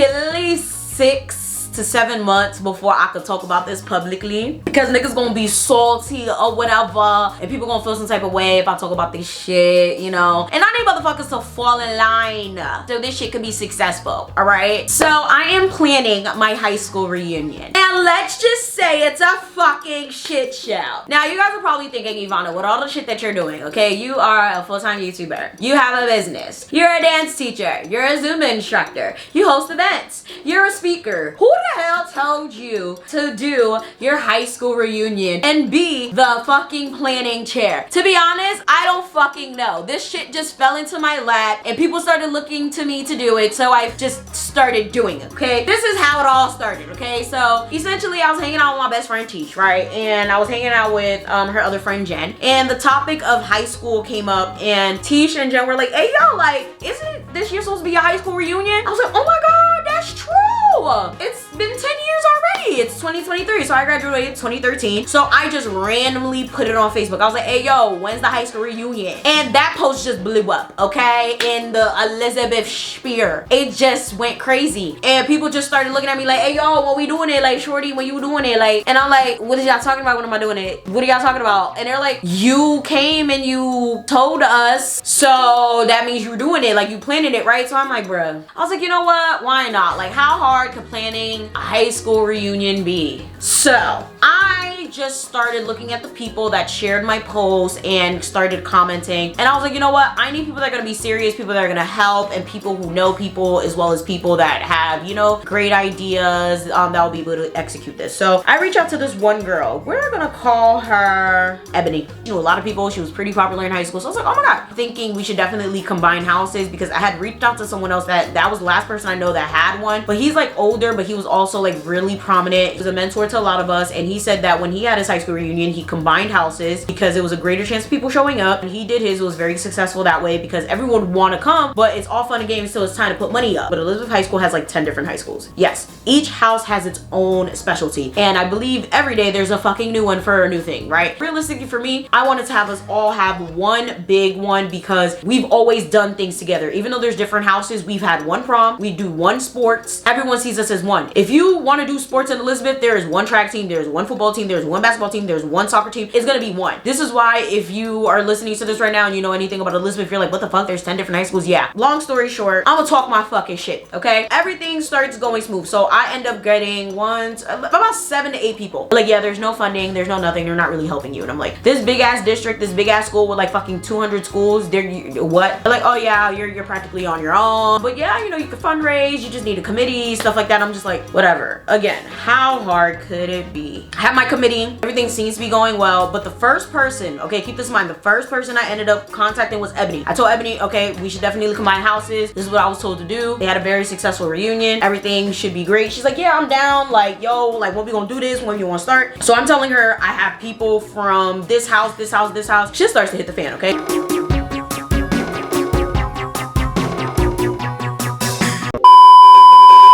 be at least 6 to 7 months before I could talk about this publicly, because niggas gonna be salty or whatever, and people gonna feel some type of way if I talk about this shit, you know. And I need motherfuckers to fall in line so this shit can be successful, all right? So I am planning my high school reunion, and let's just say it's a fucking shit show. Now you guys are probably thinking, Yvana, with all the shit that you're doing, okay, you are a full-time YouTuber, you have a business, you're a dance teacher, you're a Zumba instructor, you host events, you're a speaker. Who the hell told you to do your high school reunion and be the fucking planning chair? To be honest, I don't fucking know. This shit just fell into my lap and people started looking to me to do it, so I just started doing it, okay? This is how it all started, okay? So essentially I was hanging out with my best friend Tish, right? And I was hanging out with her other friend Jen, and the topic of high school came up, and Tish and Jen were like, hey yo, like, isn't this year supposed to be a high school reunion? I was like, oh my god, that's true. It's been 10 years already. It's 2023, so I graduated 2013. So I just randomly put it on Facebook. I was like, hey yo, when's the high school reunion? And that post just blew up, okay? In the Elizabeth sphere, it just went crazy, and people just started looking at me like, hey yo, when we doing it? Like, shorty, when you doing it? Like, and I'm like, what are y'all talking about? When am I doing it? What are y'all talking about? And they're like, you came and you told us, so that means you're doing it, like you planning it, right? So I'm like, bruh, I was like, you know what, why not? Like, how hard could planning a high school reunion be? So I just started looking at the people that shared my post and started commenting, and I was like, you know what, I need people that are gonna be serious, people that are gonna help, and people who know people, as well as people that have, you know, great ideas that will be able to execute this. So I reached out to this one girl. We're gonna call her Ebony. You know, a lot of people, she was pretty popular in high school, so I was like, oh my god, thinking we should definitely combine houses, because I had reached out to someone else that was the last person I know that had one, but he's like older, but he was also like really prominent. He was a mentor to a lot of us, and he said that when he had his high school reunion, he combined houses because it was a greater chance of people showing up, and he did his. It was very successful that way because everyone would want to come, but it's all fun and games till it's time to put money up. But Elizabeth High School has like 10 different high schools. Yes, each house has its own specialty, and I believe every day there's a fucking new one for a new thing, right? Realistically for me, I wanted to have us all have one big one because we've always done things together. Even though there's different houses, we've had one prom, we do one sports, everyone sees us as one. If you want to do sports in Elizabeth, there is one track team, there's one football team, there's one basketball team, there's one soccer team. It's gonna be one. This is why if you are listening to this right now and you know anything about Elizabeth, you're like, what the fuck, there's 10 different high schools? Yeah, long story short, I'm gonna talk my fucking shit, okay? Everything starts going smooth, so I end up getting about 7 to 8 people. Like, yeah, there's no funding, there's no nothing, they're not really helping you. And I'm like, this big ass district, this big ass school with like fucking 200 schools, what? They're like, oh yeah, you're practically on your own, but yeah, you know, you can fundraise, you just need a committee, stuff like that. I'm just like, whatever. Again, how hard could it be? I have my committee, everything seems to be going well, but the first person, okay, keep this in mind, the first person I ended up contacting was Ebony. I told Ebony, okay, we should definitely combine houses. This is what I was told to do. They had a very successful reunion. Everything should be great. She's like, yeah, I'm down. Like, yo, like, when we gonna do this? When you wanna start? So I'm telling her I have people from this house, this house, this house. Shit starts to hit the fan, okay?